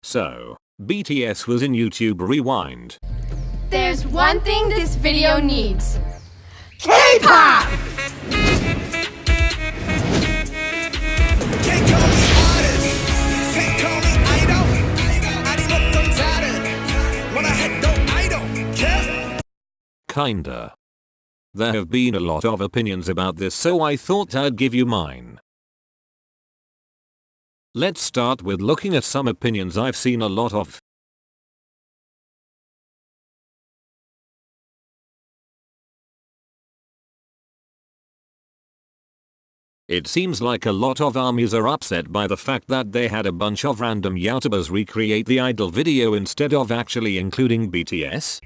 So, BTS was in YouTube Rewind. There's one thing this video needs. K-pop! Kinda. There have been a lot of opinions about this, so I thought I'd give you mine. Let's start with looking at some opinions I've seen a lot of. It seems like a lot of armies are upset by the fact that they had a bunch of random YouTubers recreate the idol video instead of actually including BTS.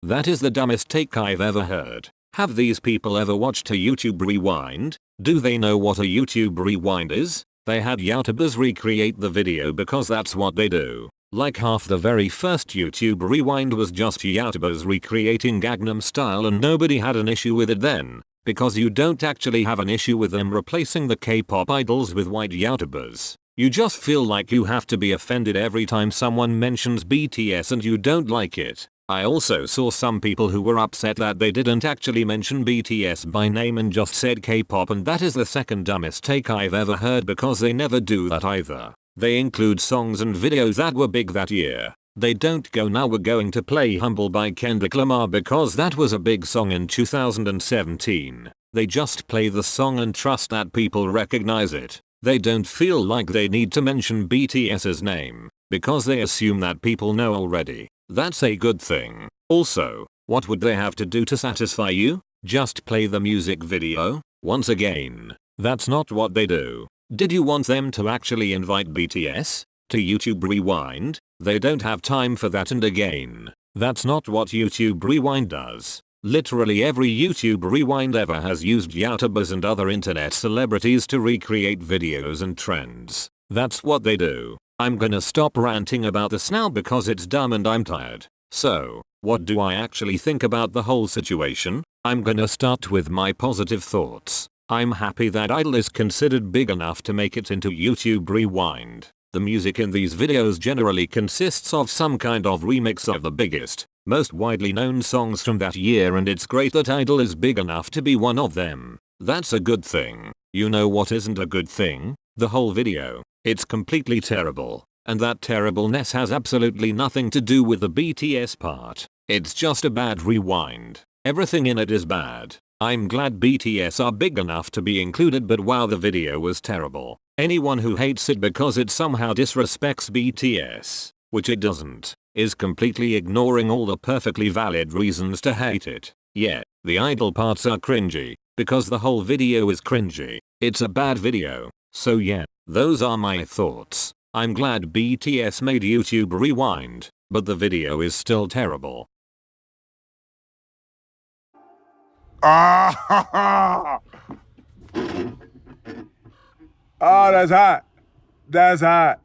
That is the dumbest take I've ever heard. Have these people ever watched a YouTube Rewind? Do they know what a YouTube Rewind is? They had YouTubers recreate the video because that's what they do. Like half the very first YouTube Rewind was just YouTubers recreating Gangnam Style, and nobody had an issue with it then. Because you don't actually have an issue with them replacing the K-pop idols with white YouTubers. You just feel like you have to be offended every time someone mentions BTS and you don't like it. I also saw some people who were upset that they didn't actually mention BTS by name and just said K-pop, and that is the second dumbest take I've ever heard because they never do that either. They include songs and videos that were big that year. They don't go, now we're going to play Humble by Kendrick Lamar because that was a big song in 2017. They just play the song and trust that people recognize it. They don't feel like they need to mention BTS's name because they assume that people know already. That's a good thing. Also, what would they have to do to satisfy you? Just play the music video? Once again, that's not what they do. Did you want them to actually invite BTS to YouTube Rewind? They don't have time for that, and again, that's not what YouTube Rewind does. Literally every YouTube Rewind ever has used YouTubers and other internet celebrities to recreate videos and trends. That's what they do. I'm gonna stop ranting about this now because it's dumb and I'm tired. So, what do I actually think about the whole situation? I'm gonna start with my positive thoughts. I'm happy that Idol is considered big enough to make it into YouTube Rewind. The music in these videos generally consists of some kind of remix of the biggest, most widely known songs from that year, and it's great that Idol is big enough to be one of them. That's a good thing. You know what isn't a good thing? The whole video. It's completely terrible. And that terribleness has absolutely nothing to do with the BTS part. It's just a bad rewind. Everything in it is bad. I'm glad BTS are big enough to be included, but wow, the video was terrible. Anyone who hates it because it somehow disrespects BTS, which it doesn't, is completely ignoring all the perfectly valid reasons to hate it. Yeah, the idol parts are cringy, because the whole video is cringy. It's a bad video. So yeah, those are my thoughts. I'm glad BTS made YouTube Rewind, but the video is still terrible. Ah, oh, that's hot. That's hot.